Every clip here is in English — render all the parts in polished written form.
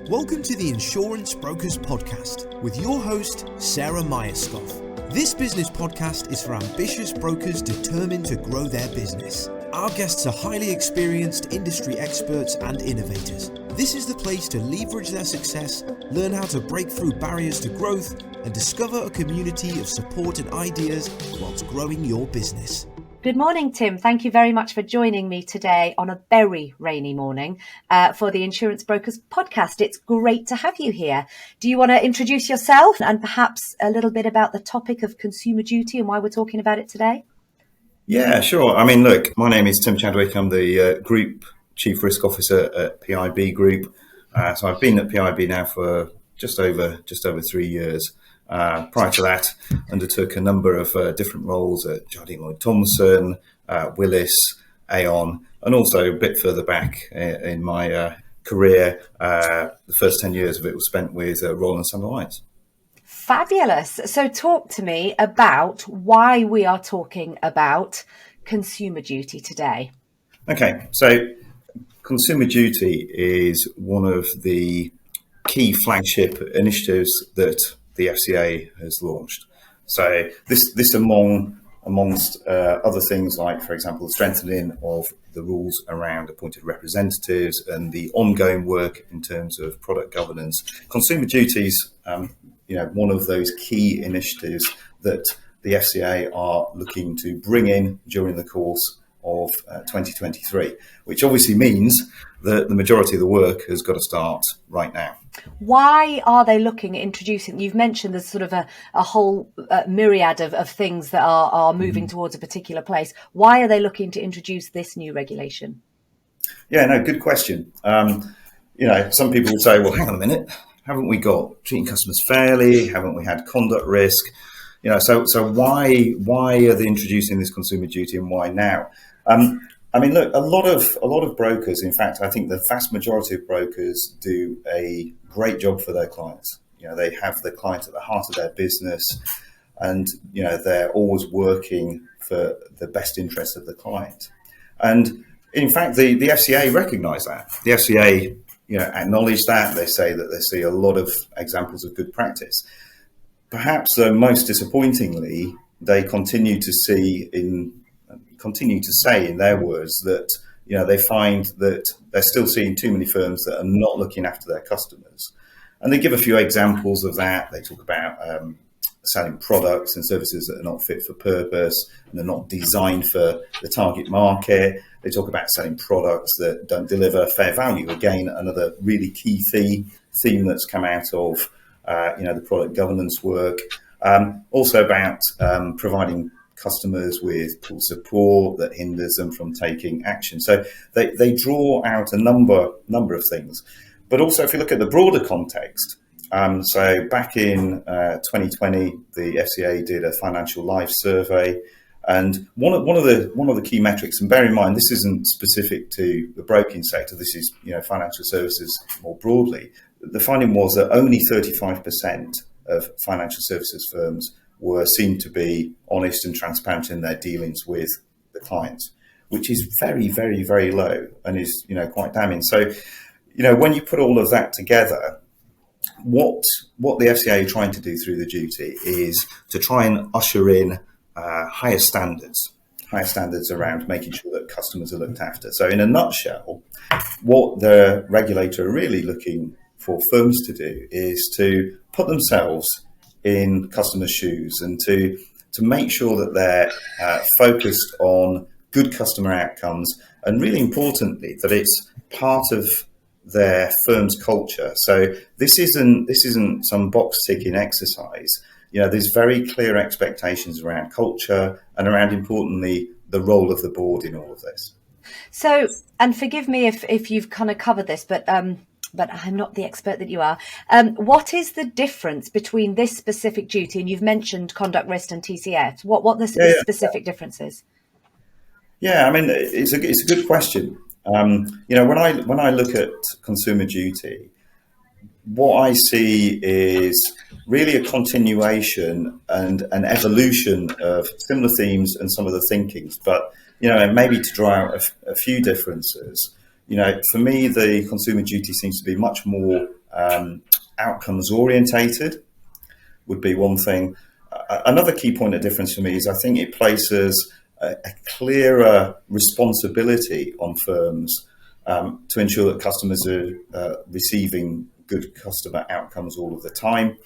Welcome to the Insurance Brokers Podcast with your host, Sarah Myerscough. This business podcast is for ambitious brokers determined to grow their business. Our guests are highly experienced industry experts and innovators. This is the place to leverage their success, learn how to break through barriers to growth, and discover a community of support and ideas whilst growing your business. Good morning, Tim. Thank you very much for joining me today on a very rainy morning for the Insurance Brokers Podcast. It's great to have you here. Do you want to introduce yourself and perhaps a little bit about the topic of consumer duty and why we're talking about it today? Yeah, sure. I mean, look, my name is Tim Chadwick. I'm the Group Chief Risk Officer at PIB Group. So I've been at PIB now for just over 3 years. Prior to that, undertook a number of different roles at Chadwick Lloyd Thompson, Willis, Aon, and also a bit further back in my career. The first 10 years of it was spent with Royal and Sun Alliance. Fabulous. So talk to me about why we are talking about consumer duty today. Okay, so consumer duty is one of the key flagship initiatives that the FCA has launched. So this amongst other things like, for example, the strengthening of the rules around appointed representatives and the ongoing work in terms of product governance. Consumer duties, one of those key initiatives that the FCA are looking to bring in during the course of 2023, which obviously means that the majority of the work has got to start right now. Why are they looking at introducing? You've mentioned there's sort of a whole myriad of things that are moving towards a particular place. Why are they looking to introduce this new regulation? Yeah, no, good question. Some people will say, well, hang on a minute, haven't we got treating customers fairly? Haven't we had conduct risk? So why are they introducing this consumer duty and why now? Look, a lot of brokers, in fact, I think the vast majority of brokers do a great job for their clients. They have the client at the heart of their business and, they're always working for the best interest of the client. And in fact, the FCA recognise that. The FCA, acknowledge that. They say that they see a lot of examples of good practice. Perhaps most disappointingly, they continue to say in their words that they find that they're still seeing too many firms that are not looking after their customers. And they give a few examples of that. They talk about selling products and services that are not fit for purpose and they're not designed for the target market. They talk about selling products that don't deliver fair value. Again, another really key theme that's come out of the product governance work. Also about providing customers with poor support that hinders them from taking action. So they draw out a number of things. But also, if you look at the broader context, so back in 2020, the FCA did a financial life survey, and one of the key metrics, and bear in mind this isn't specific to the broking sector, this is financial services more broadly. The finding was that only 35% of financial services firms were seen to be honest and transparent in their dealings with the clients, which is very, very, very low and is quite damning. So, when you put all of that together, what the FCA are trying to do through the duty is to try and usher in higher standards around making sure that customers are looked after. So, in a nutshell, what the regulator are really looking for firms to do is to put themselves in customers' shoes and to make sure that they're focused on good customer outcomes and really importantly that it's part of their firm's culture. So this isn't some box ticking exercise. There's very clear expectations around culture and around importantly the role of the board in all of this. So, and forgive me if you've kind of covered this, but I'm not the expert that you are. What is the difference between this specific duty, and you've mentioned conduct risk and TCF? What the specific differences? Yeah, I mean it's a good question. When I look at consumer duty, what I see is really a continuation and an evolution of similar themes and some of the thinkings, but maybe to draw out a few differences. For me, the consumer duty seems to be much more outcomes orientated, would be one thing. Another key point of difference for me is I think it places a clearer responsibility on firms to ensure that customers are receiving good customer outcomes all of the time.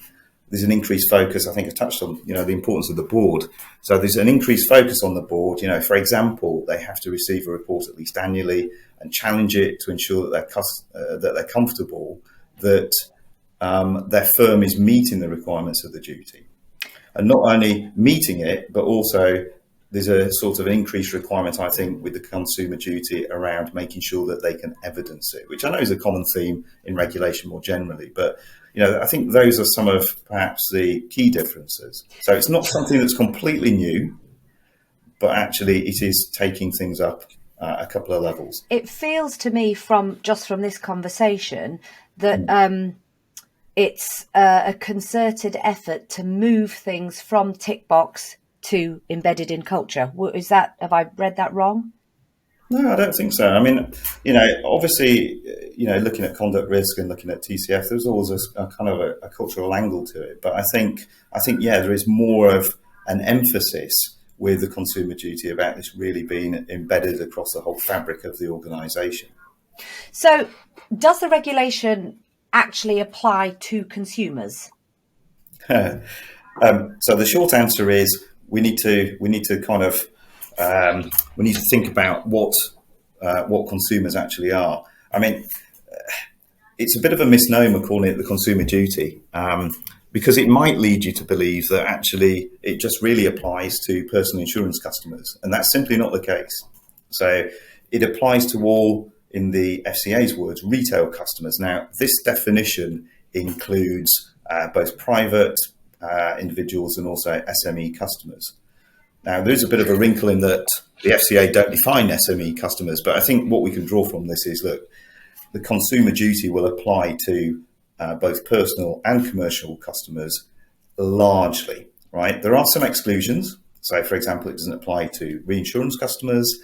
There's an increased focus. I think I touched on, the importance of the board. So there's an increased focus on the board. For example, they have to receive a report at least annually and challenge it to ensure that they're comfortable that their firm is meeting the requirements of the duty. And not only meeting it, but also there's a sort of increased requirement, I think, with the consumer duty around making sure that they can evidence it, which I know is a common theme in regulation more generally. But, I think those are some of perhaps the key differences. So it's not something that's completely new, but actually it is taking things up a couple of levels. It feels to me from this conversation that it's a concerted effort to move things from tick box to embedded in culture. Have I read that wrong? No, I don't think so. I mean, obviously, looking at conduct risk and looking at TCF, there's always a kind of a cultural angle to it. But I think, there is more of an emphasis with the consumer duty about this really being embedded across the whole fabric of the organisation. So does the regulation actually apply to consumers? So the short answer is we need to kind of we need to think about what consumers actually are. I mean, it's a bit of a misnomer calling it the consumer duty because it might lead you to believe that actually it just really applies to personal insurance customers, and that's simply not the case. So it applies to all, in the FCA's words, retail customers. Now, this definition includes both private individuals and also SME customers. Now, there's a bit of a wrinkle in that the FCA don't define SME customers, but I think what we can draw from this is, look, the consumer duty will apply to both personal and commercial customers largely, right? There are some exclusions. So, for example, it doesn't apply to reinsurance customers.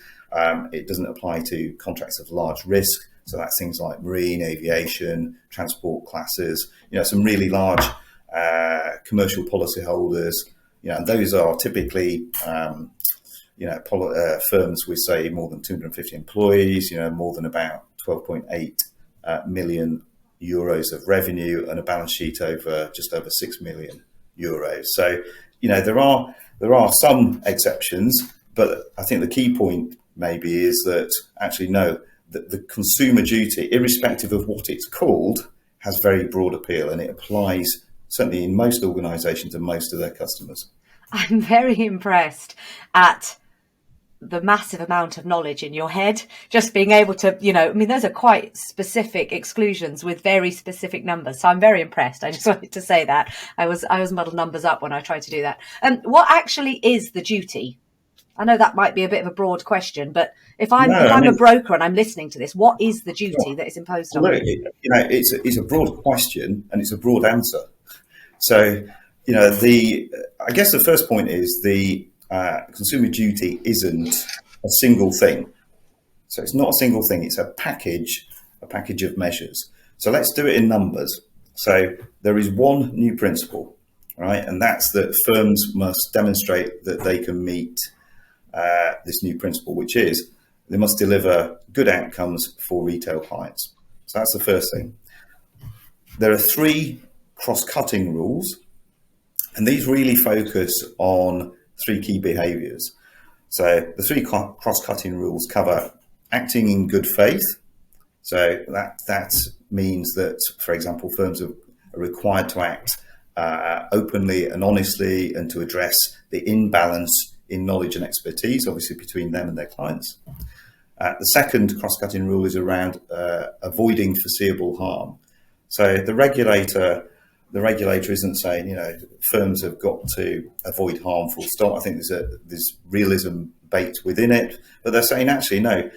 It doesn't apply to contracts of large risk. So that's things like marine, aviation, transport classes, some really large commercial policyholders. And those are typically, firms with, say, more than 250 employees, more than about 12.8 million euros of revenue and a balance sheet over just over 6 million euros. So, there are some exceptions, but I think the key point maybe is that actually, no, that the consumer duty, irrespective of what it's called, has very broad appeal, and it applies certainly in most organisations and most of their customers. I'm very impressed at the massive amount of knowledge in your head, just being able to, those are quite specific exclusions with very specific numbers. So I'm very impressed. I just wanted to say that. I was muddled numbers up when I tried to do that. What actually is the duty? I know that might be a bit of a broad question, but if I'm a broker and I'm listening to this, what is the duty that is imposed on me? It's a broad question and it's a broad answer. So, I guess the first point is the consumer duty isn't a single thing. So it's not a single thing. It's a package of measures. So let's do it in numbers. So there is one new principle, right? And that's that firms must demonstrate that they can meet this new principle, which is they must deliver good outcomes for retail clients. So that's the first thing. There are 3 cross-cutting rules, and these really focus on 3 key behaviours. So the 3 cross-cutting rules cover acting in good faith. So that means that, for example, firms are required to act openly and honestly and to address the imbalance in knowledge and expertise, obviously between them and their clients. The second cross-cutting rule is around avoiding foreseeable harm. So the regulator isn't saying, firms have got to avoid harm full stop. I think there's realism baked within it, but they're saying actually, no,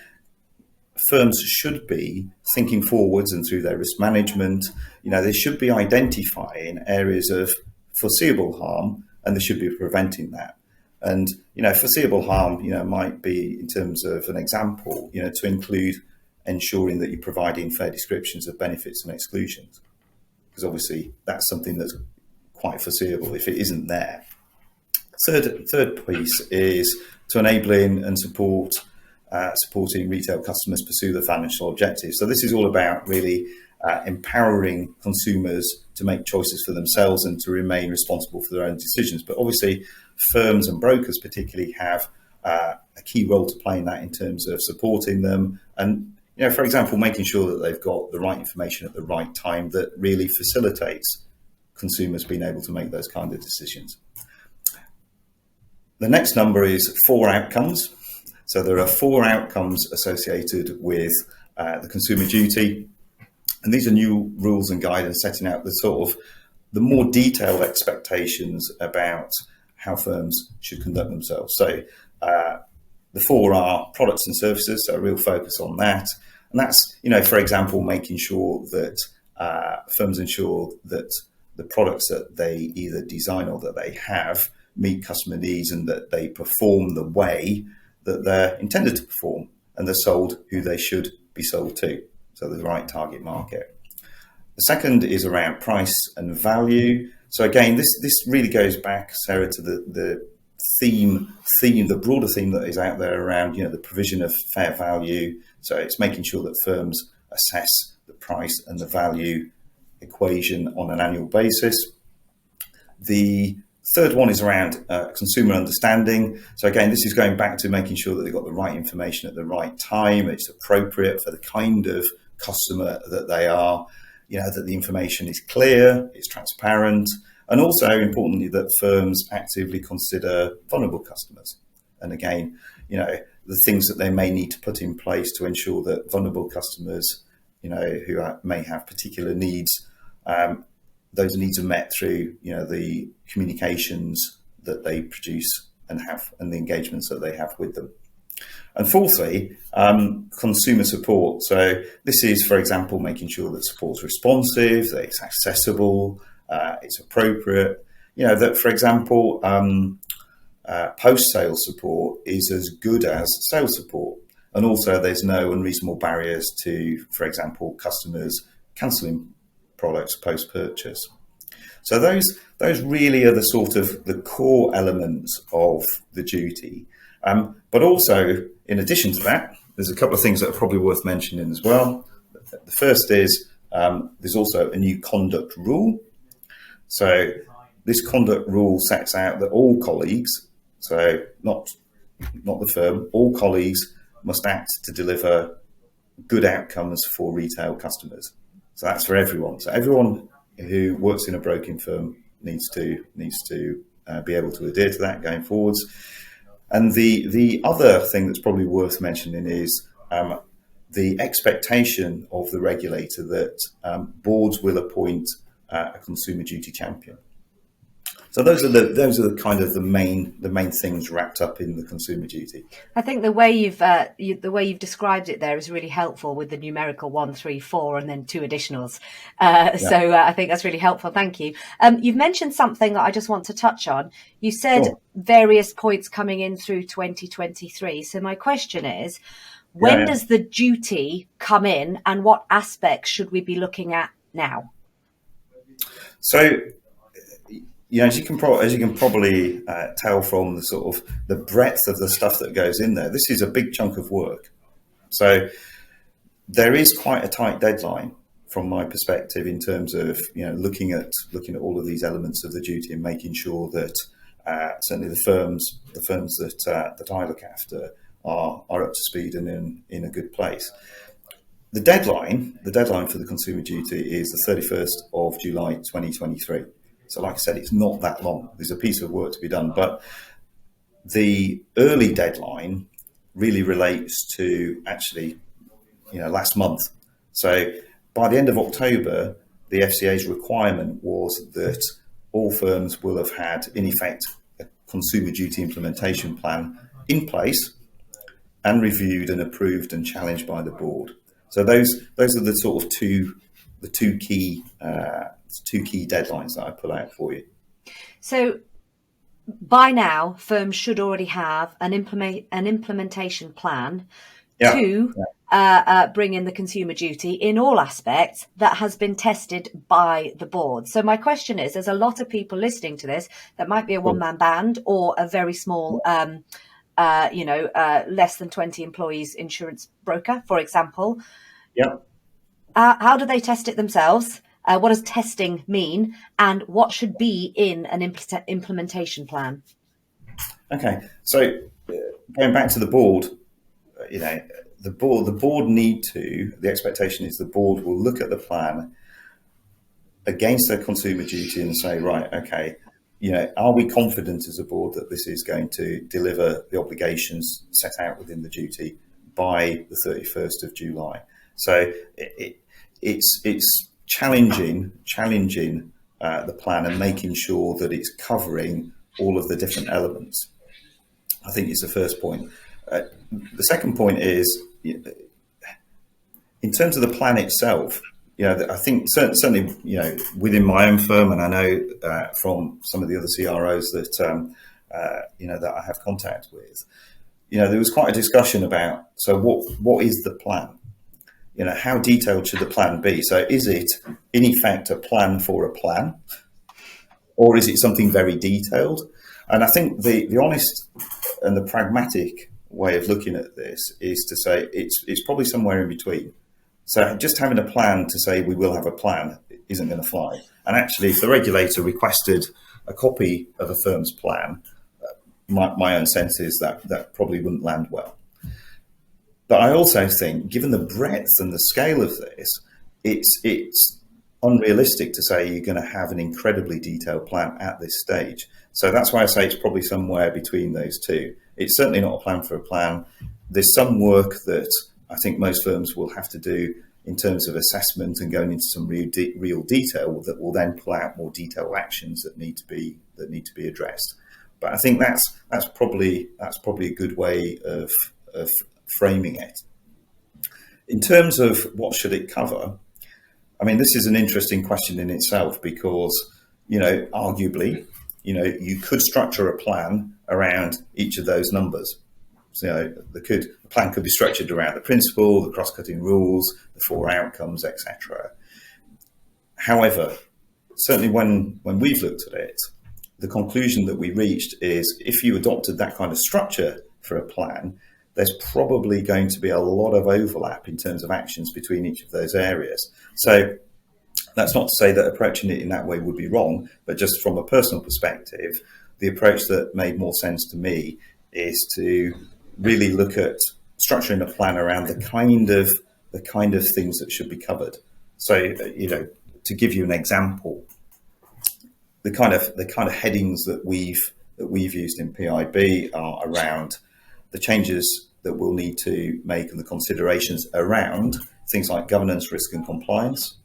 firms should be thinking forwards and through their risk management, they should be identifying areas of foreseeable harm and they should be preventing that. And, foreseeable harm, might be in terms of an example, to include ensuring that you're providing fair descriptions of benefits and exclusions, because obviously that's something that's quite foreseeable if it isn't there. Third piece is to enabling and supporting retail customers pursue their financial objectives. So this is all about really empowering consumers to make choices for themselves and to remain responsible for their own decisions. But obviously, firms and brokers particularly have a key role to play in that, in terms of supporting them and, for example, making sure that they've got the right information at the right time that really facilitates consumers being able to make those kind of decisions. The next number is 4 outcomes. So there are 4 outcomes associated with the Consumer Duty. And these are new rules and guidance setting out the more detailed expectations about how firms should conduct themselves. So the 4 are products and services, so a real focus on that. And that's, for example, making sure that firms ensure that the products that they either design or that they have meet customer needs, and that they perform the way that they're intended to perform, and they're sold who they should be sold to, so the right target market. The second is around price and value. So again, this really goes back, Sarah, to the broader theme that is out there around, the provision of fair value. So it's making sure that firms assess the price and the value equation on an annual basis. The third one is around consumer understanding. So again, this is going back to making sure that they've got the right information at the right time. It's appropriate for the kind of customer that they are, that the information is clear, it's transparent, and also importantly that firms actively consider vulnerable customers. And again, the things that they may need to put in place to ensure that vulnerable customers, who may have particular needs, those needs are met through, the communications that they produce and the engagements that they have with them. And fourthly, consumer support. So this is, for example, making sure that support's responsive, that it's accessible, it's appropriate. That, for example, post-sale support is as good as sales support. And also there's no unreasonable barriers to, for example, customers cancelling products post-purchase. So those really are the core elements of the duty. But also, in addition to that, there's a couple of things that are probably worth mentioning as well. The first is there's also a new conduct rule. So this conduct rule sets out that all colleagues, so not the firm, all colleagues must act to deliver good outcomes for retail customers. So that's for everyone. So everyone who works in a broking firm needs to be able to adhere to that going forwards. And the other thing that's probably worth mentioning is the expectation of the regulator that boards will appoint a consumer duty champion. So those are the kind of the main things wrapped up in the consumer duty. I think the way you've described it there is really helpful, with the numerical 1, 3, 4, and then 2 additionals. So I think that's really helpful. Thank you. You've mentioned something that I just want to touch on. You said various points coming in through 2023. So my question is, when does the duty come in, and what aspects should we be looking at now? So, as you can probably tell from the breadth of the stuff that goes in there, this is a big chunk of work. So there is quite a tight deadline from my perspective in terms of looking at all of these elements of the duty and making sure that certainly the firms that I look after are up to speed and in a good place. The deadline for the consumer duty is the 31st of July 2023. So like I said, it's not that long. There's a piece of work to be done, but the early deadline really relates to actually, last month. So by the end of October, the FCA's requirement was that all firms will have had, in effect, a consumer duty implementation plan in place and reviewed and approved and challenged by the board. So those are the two key deadlines that I put out for you. So by now, firms should already have an implementation plan. Yeah. to bring in the consumer duty in all aspects that has been tested by the board. So my question is, there's a lot of people listening to this that might be a one-man band or a very small, less than 20 employees insurance broker, for example. Yeah. How do they test it themselves? What does testing mean? And what should be in an implementation plan? Okay. So going back to the board, the board the expectation is the board will look at the plan against their consumer duty and say, right, okay, are we confident as a board that this is going to deliver the obligations set out within the duty by the 31st of July? So it's challenging the plan and making sure that it's covering all of the different elements. I think it's the first point. The second point is, in terms of the plan itself, I think certainly, within my own firm, and I know from some of the other CROs that that I have contact with, there was quite a discussion about, so what is the plan? How detailed should the plan be? So is it in effect a plan for a plan, or is it something very detailed? And I think the honest and the pragmatic way of looking at this is to say it's probably somewhere in between. So just having a plan to say we will have a plan isn't going to fly. And actually, if the regulator requested a copy of a firm's plan, my own sense is that probably wouldn't land well. But I also think, given the breadth and the scale of this, it's unrealistic to say you're going to have an incredibly detailed plan at this stage. So that's why I say it's probably somewhere between those two. It's certainly not a plan for a plan. There's some work that I think most firms will have to do in terms of assessment and going into some real detail that will then pull out more detailed actions that need to be addressed. But I think that's probably a good way of framing it. In terms of what should it cover, I mean, this is an interesting question in itself because, arguably, you could structure a plan around each of those numbers. So the plan could be structured around the principle, the cross-cutting rules, the 4 outcomes, etc. However, certainly when we've looked at it, the conclusion that we reached is if you adopted that kind of structure for a plan, there's probably going to be a lot of overlap in terms of actions between each of those areas. So that's not to say that approaching it in that way would be wrong, but just from a personal perspective, the approach that made more sense to me is to really look at structuring a plan around the kind of things that should be covered. So, to give you an example, the kind of headings that we've used in PIB are around the changes that we'll need to make and the considerations around things like governance, risk, and compliance.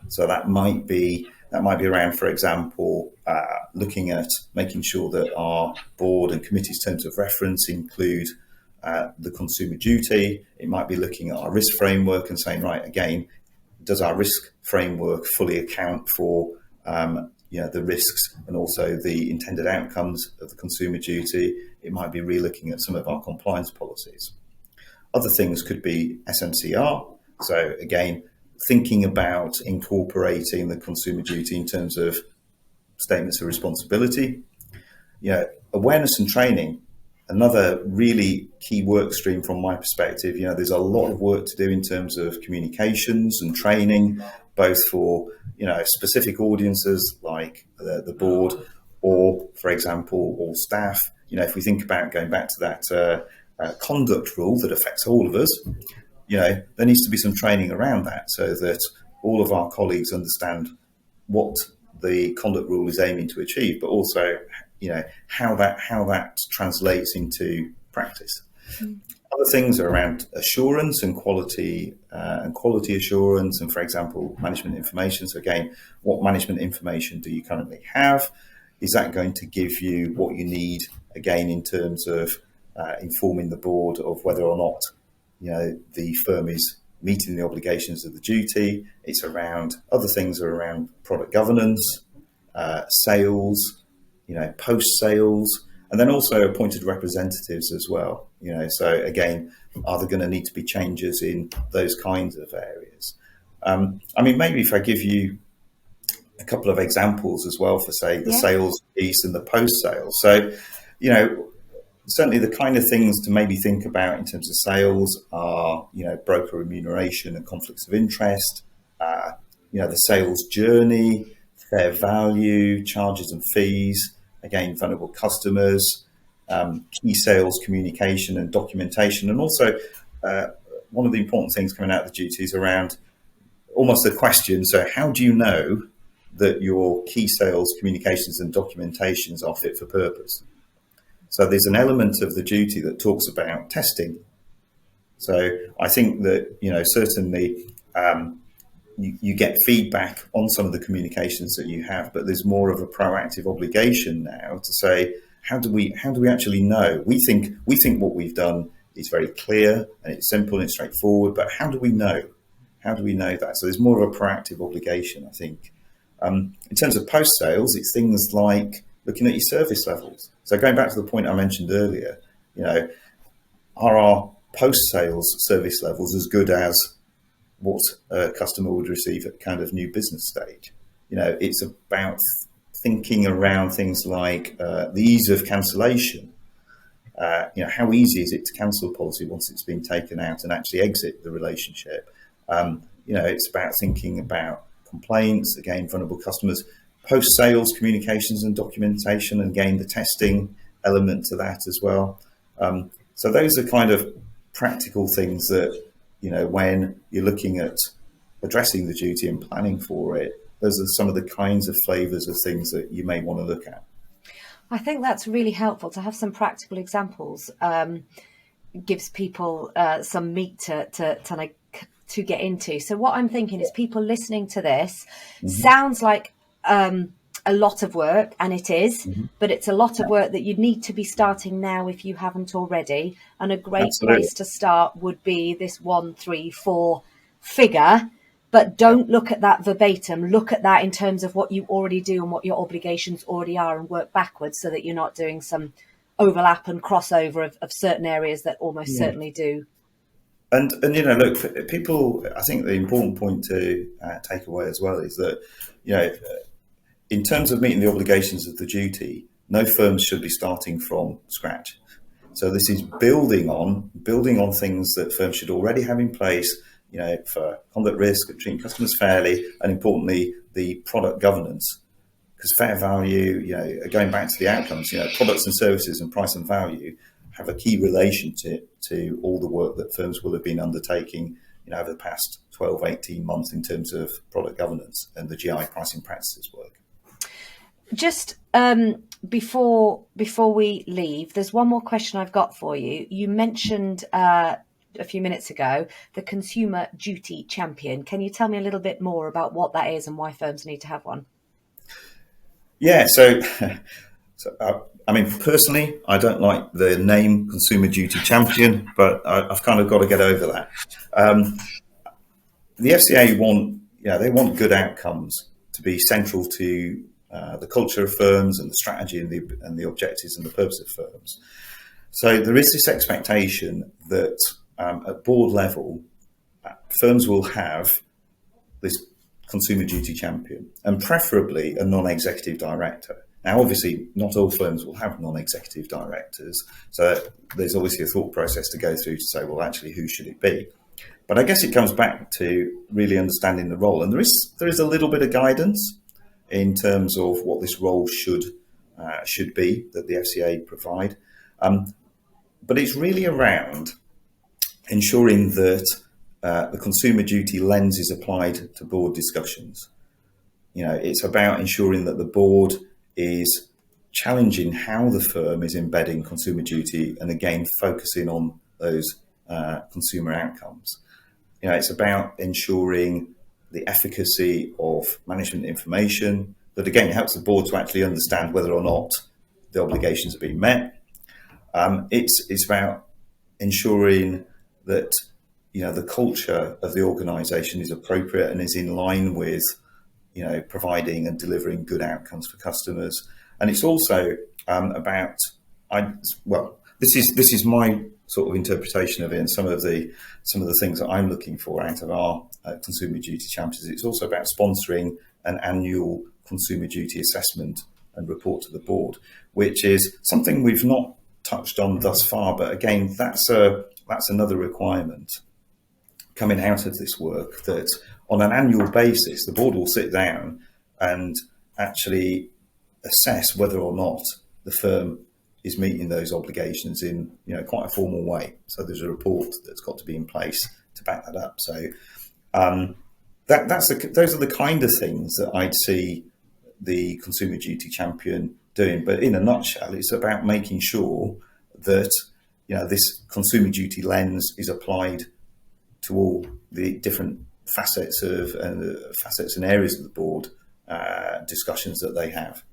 So that might be around, for example, looking at making sure that our board and committee's terms of reference include the consumer duty. It might be looking at our risk framework and saying, right, again, does our risk framework fully account for the risks and also the intended outcomes of the consumer duty? It might be re-looking at some of our compliance policies. Other things could be SMCR. So again, thinking about incorporating the consumer duty in terms of statements of responsibility. Awareness and training, another really key work stream from my perspective. There's a lot of work to do in terms of communications and training, both for specific audiences like the board, or, for example, all staff. If we think about going back to that conduct rule that affects all of us, there needs to be some training around that so that all of our colleagues understand what the conduct rule is aiming to achieve, but also, how that translates into practice. Other things are around assurance and quality assurance, and, for example, management information. So again, what management information do you currently have? Is that going to give you what you need, again, in terms of informing the board of whether or not the firm is meeting the obligations of the duty? It's around other things are around product governance, sales, post-sales, And then also appointed representatives as well. So again, are there going to need to be changes in those kinds of areas? Maybe if I give you a couple of examples as well for, say, the sales piece and the post-sales. So, certainly the kind of things to maybe think about in terms of sales are, broker remuneration and conflicts of interest, the sales journey, fair value, charges and fees, again, vulnerable customers, key sales communication and documentation. And also, one of the important things coming out of the duties around almost the question, so how do you know that your key sales communications and documentations are fit for purpose? So there's an element of the duty that talks about testing. So I think that, certainly you get feedback on some of the communications that you have, but there's more of a proactive obligation now to say, how do we actually know? We think what we've done is very clear and it's simple and it's straightforward, but how do we know? How do we know that? So there's more of a proactive obligation, I think. In terms of post-sales, it's things like looking at your service levels. So going back to the point I mentioned earlier, are our post-sales service levels as good as what a customer would receive at kind of new business stage? It's about thinking around things like the ease of cancellation. How easy is it to cancel a policy once it's been taken out and actually exit the relationship? It's about thinking about complaints, again, vulnerable customers, post-sales communications and documentation, and again, the testing element to that as well. So those are kind of practical things that, when you're looking at addressing the duty and planning for it, those are some of the kinds of flavours of things that you may want to look at. I think that's really helpful to have some practical examples. Gives people some meat to get into. So what I'm thinking is, people listening to this, sounds like a lot of work, and it is, but it's a lot of work that you need to be starting now if you haven't already. And a great place to start would be this 134 figure, but don't look at that verbatim. Look at that in terms of what you already do and what your obligations already are, and work backwards so that you're not doing some overlap and crossover of certain areas that almost certainly do. And look, for people, I think the important point to take away as well is that, in terms of meeting the obligations of the duty, no firms should be starting from scratch. So this is building on things that firms should already have in place, for conduct risk, treating customers fairly, and importantly, the product governance. Because fair value, going back to the outcomes, products and services and price and value have a key relationship to all the work that firms will have been undertaking, over the past 12, 18 months in terms of product governance and the GI pricing practices work. Just before we leave, there's one more question I've got for you. You mentioned a few minutes ago the Consumer Duty Champion. Can you tell me a little bit more about what that is and why firms need to have one? Yeah, so personally, I don't like the name Consumer Duty Champion, but I've kind of got to get over that. The FCA they want good outcomes to be central to the culture of firms and the strategy and the objectives and the purpose of firms. So there is this expectation that at board level, firms will have this Consumer Duty Champion, and preferably a non-executive director. Now, obviously, not all firms will have non-executive directors, so there's obviously a thought process to go through to say, well, actually, who should it be? But I guess it comes back to really understanding the role, and there is a little bit of guidance in terms of what this role should be that the FCA provide, but it's really around ensuring that the consumer duty lens is applied to board discussions. It's about ensuring that the board is challenging how the firm is embedding consumer duty and again focusing on those consumer outcomes. It's about ensuring the efficacy of management information that again helps the board to actually understand whether or not the obligations are being met. It's about ensuring that the culture of the organisation is appropriate and is in line with providing and delivering good outcomes for customers. And it's also about this is my sort of interpretation of it, and some of the things that I'm looking for out of our consumer duty champions. It's also about sponsoring an annual consumer duty assessment and report to the board, which is something we've not touched on thus far. But again, that's another requirement coming out of this work, that on an annual basis, the board will sit down and actually assess whether or not the firm is meeting those obligations in quite a formal way. So there's a report that's got to be in place to back that up. So those are the kind of things that I'd see the consumer duty champion doing. But in a nutshell, it's about making sure that this consumer duty lens is applied to all the different facets and areas of the board discussions that they have.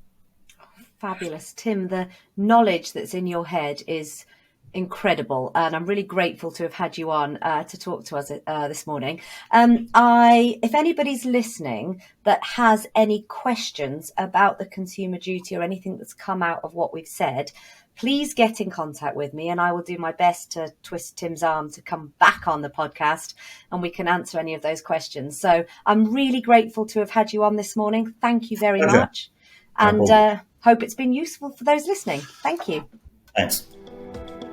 Fabulous. Tim, the knowledge that's in your head is incredible, and I'm really grateful to have had you on to talk to us this morning. If anybody's listening that has any questions about the consumer duty or anything that's come out of what we've said, please get in contact with me, and I will do my best to twist Tim's arm to come back on the podcast and we can answer any of those questions. So I'm really grateful to have had you on this morning. Thank you very much. And hope it's been useful for those listening. Thank you. Thanks.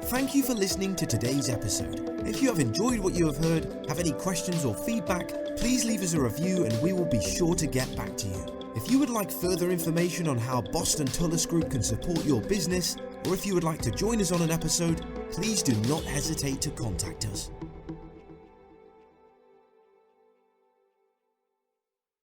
Thank you for listening to today's episode. If you have enjoyed what you have heard, have any questions or feedback, please leave us a review and we will be sure to get back to you. If you would like further information on how Boston Tullis Group can support your business, or if you would like to join us on an episode, please do not hesitate to contact us.